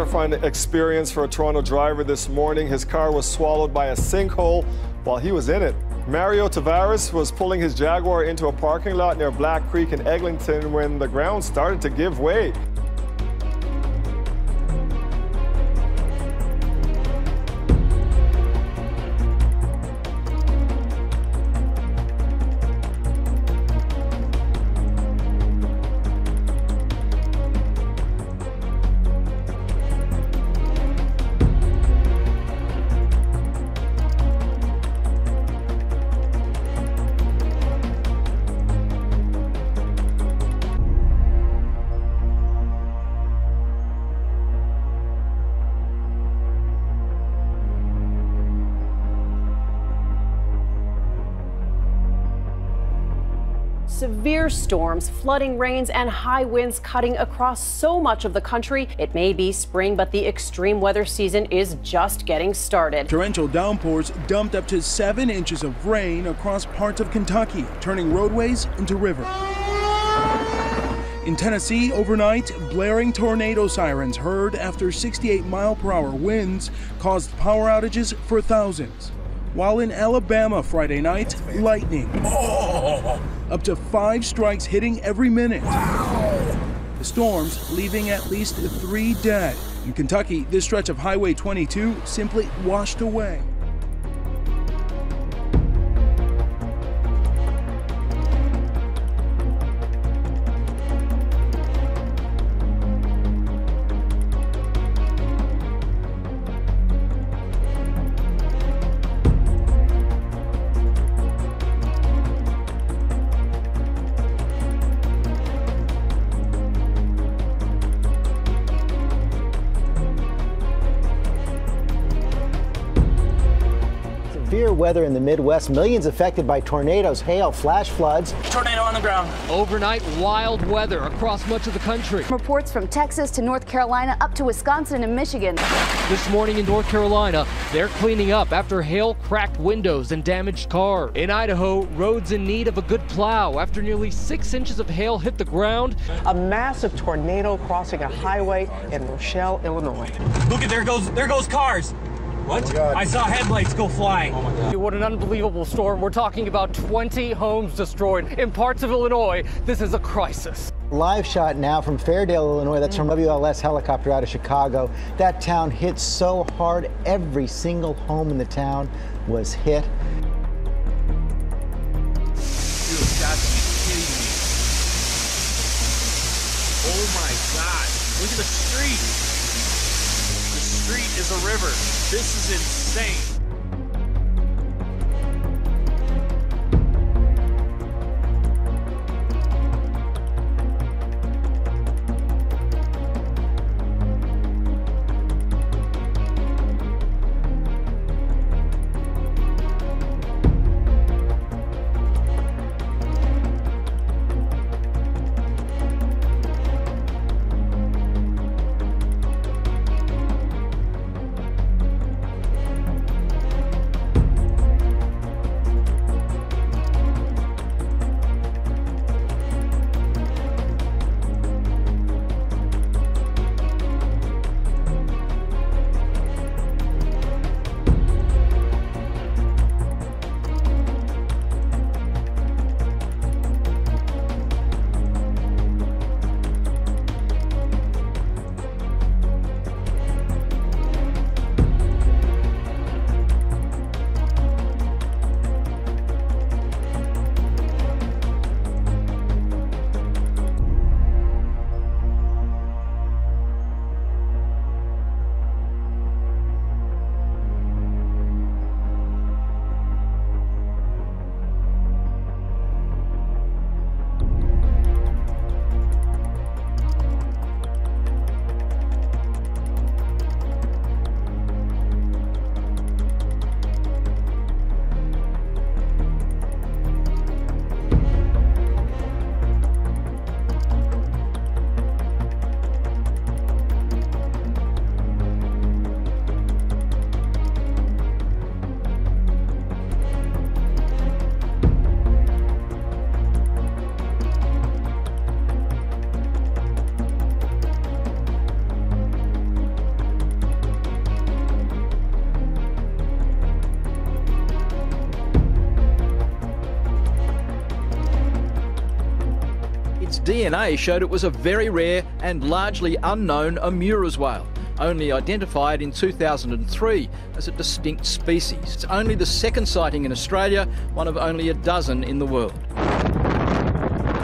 terrifying experience for a Toronto driver this morning. His car was swallowed by a sinkhole while he was in it. Mario Tavares was pulling his Jaguar into a parking lot near Black Creek in Eglinton when the ground started to give way. Severe storms, flooding rains, and high winds cutting across so much of the country. It may be spring, but the extreme weather season is just getting started. Torrential downpours dumped up to 7 inches of rain across parts of Kentucky, turning roadways into rivers. In Tennessee, overnight, blaring tornado sirens heard after 68-mile-per-hour winds caused power outages for thousands. While in Alabama Friday night, lightning. Up to 5 strikes hitting every minute. The storms leaving at least 3 dead. In Kentucky, this stretch of Highway 22 simply washed away. Severe weather in the Midwest, millions affected by tornadoes, hail, flash floods. Tornado on the ground. Overnight wild weather across much of the country. Reports from Texas to North Carolina up to Wisconsin and Michigan. This morning in North Carolina, they're cleaning up after hail cracked windows and damaged cars. In Idaho, roads in need of a good plow after nearly 6 inches of hail hit the ground. A massive tornado crossing a highway in Rochelle, Illinois. Look at, there goes cars. What? I saw headlights go flying. Oh my God. What an unbelievable storm. We're talking about 20 homes destroyed in parts of Illinois. This is a crisis. Live shot now from Fairdale, Illinois. That's from WLS helicopter out of Chicago. That town hit so hard, every single home in the town was hit. You've got to be kidding me. Oh my God. Look at the street. The street is a river. This is insane. DNA showed it was a very rare and largely unknown Amura's whale, only identified in 2003 as a distinct species. It's only the second sighting in Australia, one of only a dozen in the world.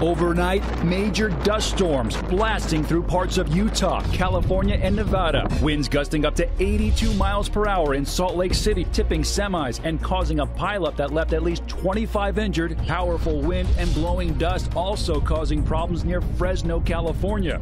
Overnight, major dust storms blasting through parts of Utah, California, and Nevada. Winds gusting up to 82 miles per hour in Salt Lake City, tipping semis and causing a pileup that left at least 25 injured. Powerful wind and blowing dust also causing problems near Fresno, California.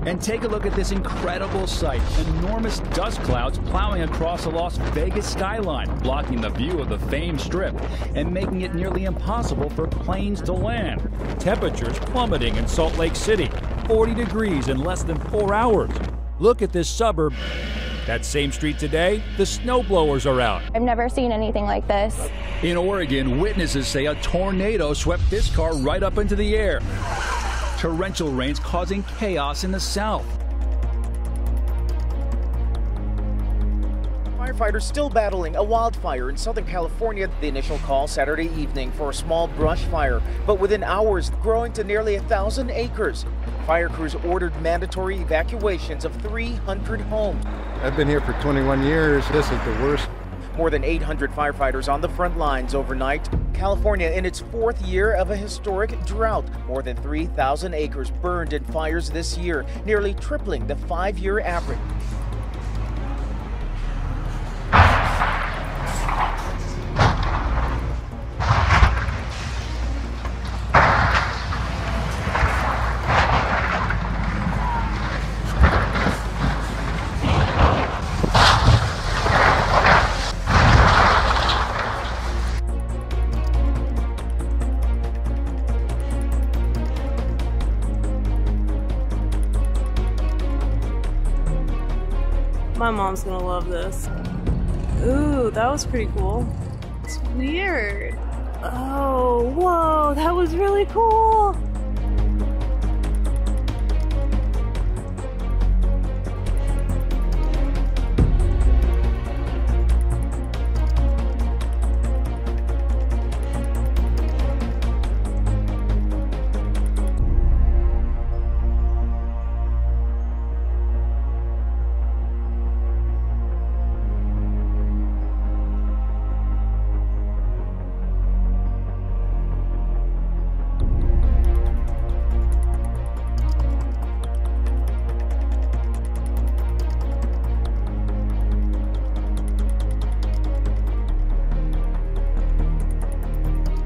And take a look at this incredible sight. Enormous dust clouds plowing across the Las Vegas skyline, blocking the view of the famed strip and making it nearly impossible for planes to land. Temperatures plummeting in Salt Lake City, 40 degrees in less than 4 hours. Look at this suburb. That same street today, the snowblowers are out. I've never seen anything like this. In Oregon, witnesses say a tornado swept this car right up into the air. Torrential rains causing chaos in the south. Firefighters still battling a wildfire in Southern California. The initial call Saturday evening for a small brush fire, but within hours growing to nearly 1,000 acres. Fire crews ordered mandatory evacuations of 300 homes. I've been here for 21 years. This is the worst. More than 800 firefighters on the front lines overnight. California in its 4th year of a historic drought. More than 3,000 acres burned in fires this year, nearly tripling the 5-year average. My mom's gonna love this. Ooh, that was pretty cool. It's weird. Oh, whoa, that was really cool.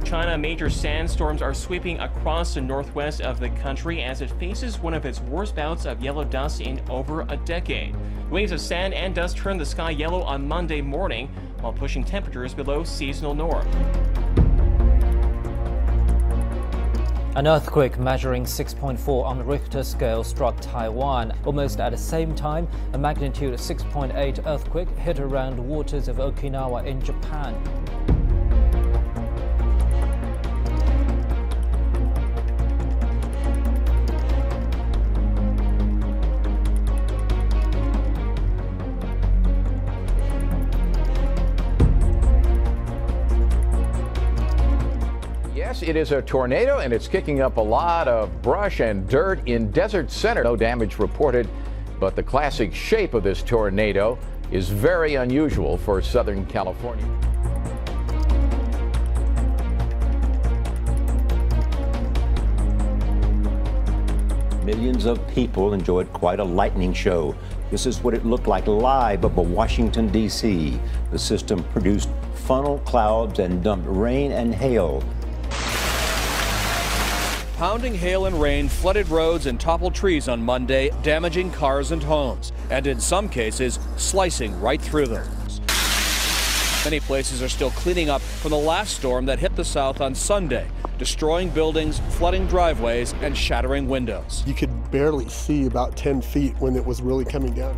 China, major sandstorms are sweeping across the northwest of the country as it faces one of its worst bouts of yellow dust in over a decade. Waves of sand and dust turned the sky yellow on Monday morning, while pushing temperatures below seasonal norm. An earthquake measuring 6.4 on the Richter scale struck Taiwan. Almost at the same time, a magnitude 6.8 earthquake hit around the waters of Okinawa in Japan. Yes, it is a tornado, and it's kicking up a lot of brush and dirt in Desert Center. No damage reported, but the classic shape of this tornado is very unusual for Southern California. Millions of people enjoyed quite a lightning show. This is what it looked like live above Washington, D.C. The system produced funnel clouds and dumped rain and hail. Pounding hail and rain flooded roads and toppled trees on Monday, damaging cars and homes, and in some cases, slicing right through them. Many places are still cleaning up from the last storm that hit the south on Sunday, destroying buildings, flooding driveways, and shattering windows. You could barely see about 10 feet when it was really coming down.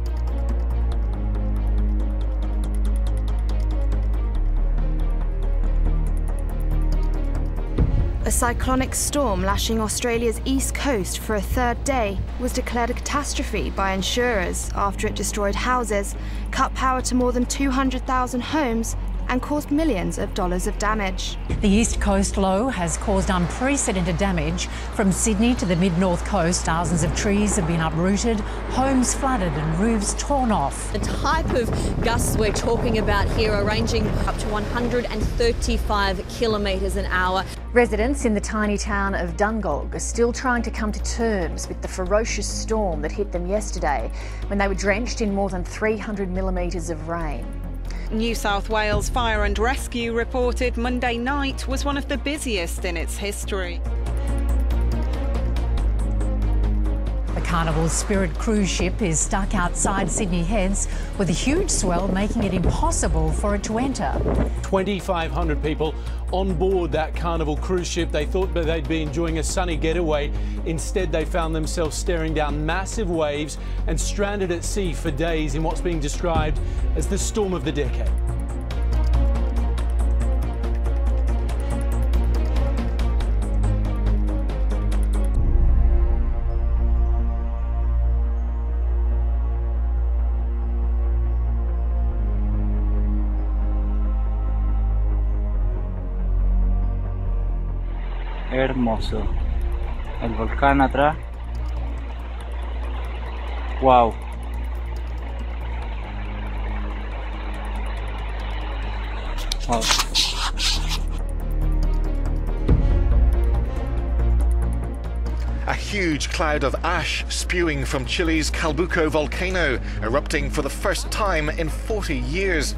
A cyclonic storm lashing Australia's east coast for a 3rd day was declared a catastrophe by insurers after it destroyed houses, cut power to more than 200,000 homes, and caused millions of dollars of damage. The East Coast low has caused unprecedented damage. From Sydney to the mid-north coast, thousands of trees have been uprooted, homes flooded and roofs torn off. The type of gusts we're talking about here are ranging up to 135 kilometres an hour. Residents in the tiny town of Dungog are still trying to come to terms with the ferocious storm that hit them yesterday when they were drenched in more than 300 millimetres of rain. New South Wales Fire and Rescue reported Monday night was one of the busiest in its history. The Carnival's Spirit cruise ship is stuck outside Sydney Heads with a huge swell making it impossible for it to enter. 2,500 people on board that Carnival cruise ship. They thought that they'd be enjoying a sunny getaway. Instead, they found themselves staring down massive waves and stranded at sea for days in what's being described as the storm of the decade. Hermoso. El volcán atrás. Wow. Wow. A huge cloud of ash spewing from Chile's Calbuco volcano, erupting for the first time in 40 years.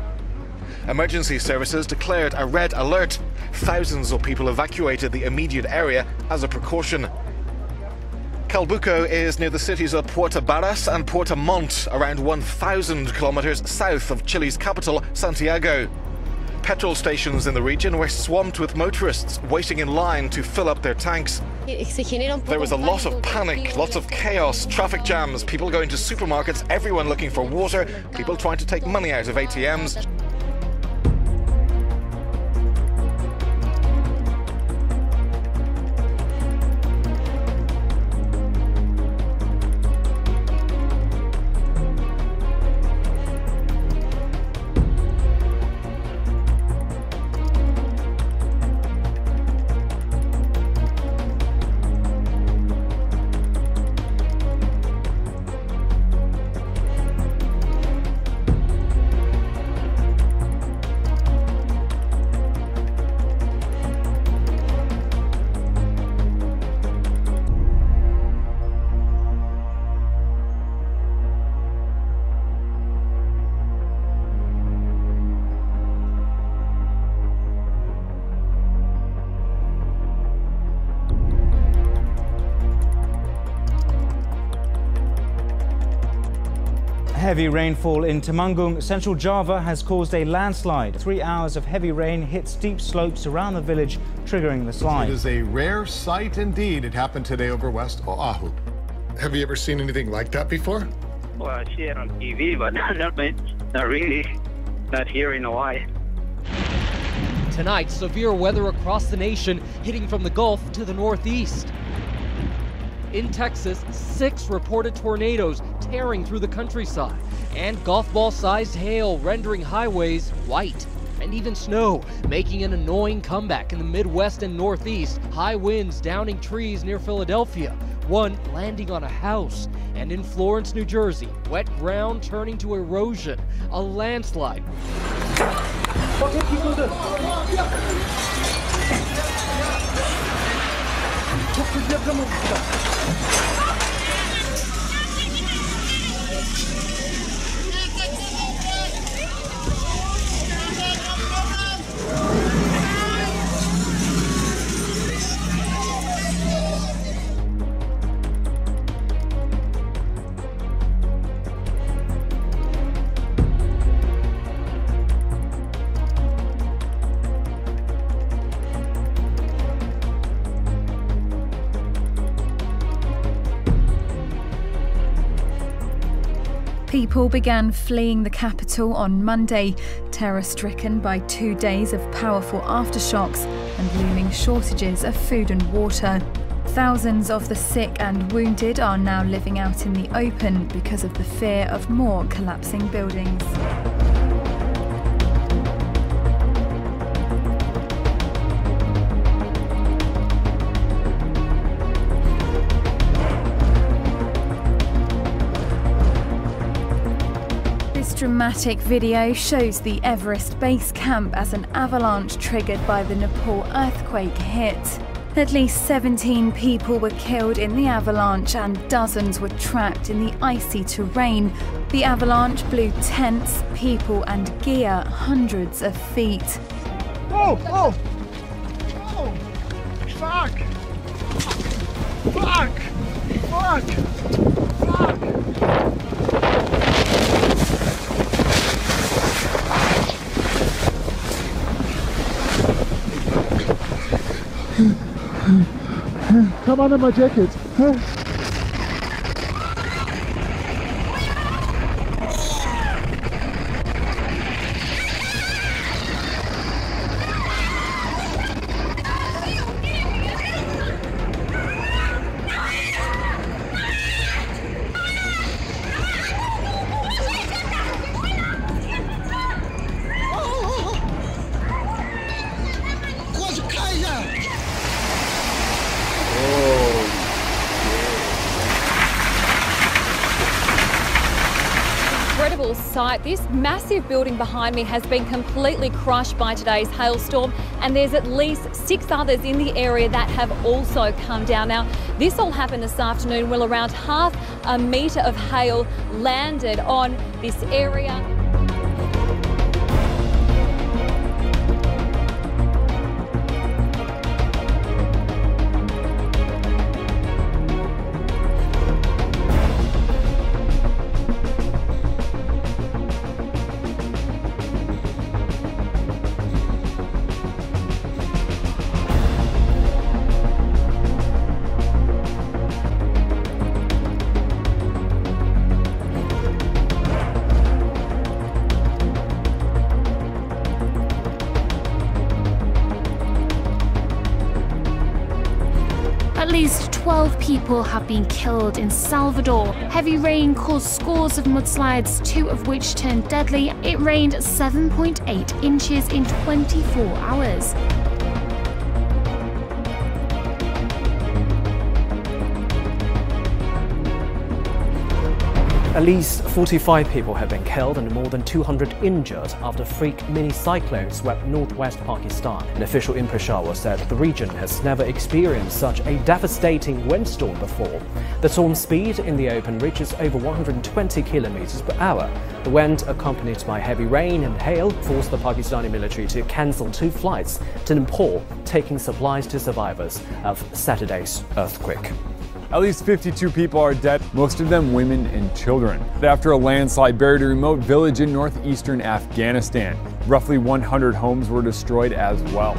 Emergency services declared a red alert. Thousands of people evacuated the immediate area as a precaution. Calbuco is near the cities of Puerto Barras and Puerto Montt, around 1,000 kilometers south of Chile's capital, Santiago. Petrol stations in the region were swamped with motorists waiting in line to fill up their tanks. There was a lot of panic, lots of chaos, traffic jams, people going to supermarkets, everyone looking for water, people trying to take money out of ATMs. Heavy rainfall in Temanggung, central Java, has caused a landslide. 3 hours of heavy rain hit steep slopes around the village, triggering the slide. It is a rare sight indeed. It happened today over West Oahu. Have you ever seen anything like that before? Well, I see it on TV, but not really. Not here in Hawaii. Tonight, severe weather across the nation, hitting from the Gulf to the northeast. In Texas, 6 reported tornadoes tearing through the countryside, and golf ball-sized hail rendering highways white, and even snow making an annoying comeback in the Midwest and Northeast. High winds downing trees near Philadelphia, one landing on a house. And in Florence, New Jersey, wet ground turning to erosion, a landslide. People began fleeing the capital on Monday, terror-stricken by 2 days of powerful aftershocks and looming shortages of food and water. Thousands of the sick and wounded are now living out in the open because of the fear of more collapsing buildings. This dramatic video shows the Everest base camp as an avalanche triggered by the Nepal earthquake hit. At least 17 people were killed in the avalanche and dozens were trapped in the icy terrain. The avalanche blew tents, people and gear hundreds of feet. Whoa! Whoa! Oh! Fuck! Fuck! Fuck! Fuck! Come under my jacket. Incredible sight. This massive building behind me has been completely crushed by today's hailstorm, and there's at least 6 others in the area that have also come down. Now, this all happened this afternoon while around half a metre of hail landed on this area. At least 12 people have been killed in Salvador. Heavy rain caused scores of mudslides, 2 of which turned deadly. It rained 7.8 inches in 24 hours. At least 45 people have been killed and more than 200 injured after a freak mini-cyclone swept northwest Pakistan. An official in Peshawar said the region has never experienced such a devastating windstorm before. The storm speed in the open reaches over 120 kilometers per hour. The wind, accompanied by heavy rain and hail, forced the Pakistani military to cancel 2 flights to Nepal, taking supplies to survivors of Saturday's earthquake. At least 52 people are dead, most of them women and children, after a landslide buried a remote village in northeastern Afghanistan. Roughly 100 homes were destroyed as well.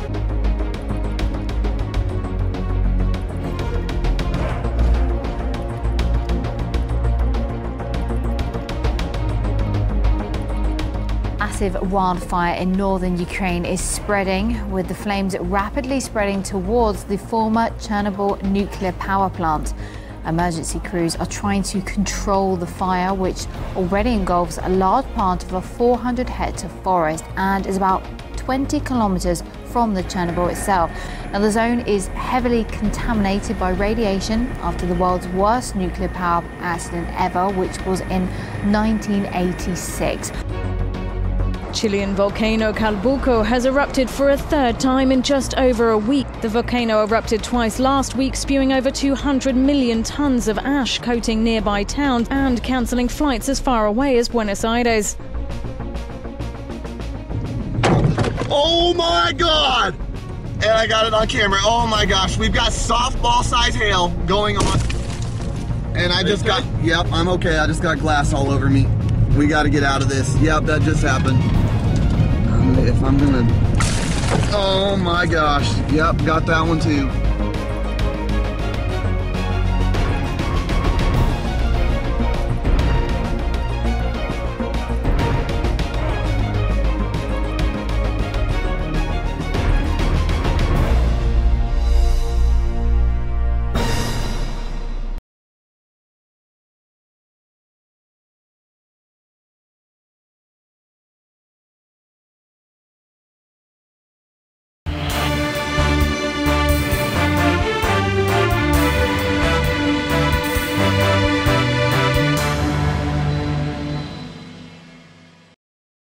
Massive wildfire in northern Ukraine is spreading, with the flames rapidly spreading towards the former Chernobyl nuclear power plant. Emergency crews are trying to control the fire, which already engulfs a large part of a 400-hectare forest and is about 20 kilometers from the Chernobyl itself. Now, the zone is heavily contaminated by radiation after the world's worst nuclear power accident ever, which was in 1986. Chilean volcano Calbuco has erupted for a 3rd time in just over a week. The volcano erupted twice last week, spewing over 200 million tons of ash, coating nearby towns and cancelling flights as far away as Buenos Aires. Oh my God! And I got it on camera. Oh my gosh, we've got softball-sized hail going on. And I just got, yep, I'm okay. I just got glass all over me. We got to get out of this. Yep, that just happened. If I'm gonna, oh my gosh. Yep, got that one too.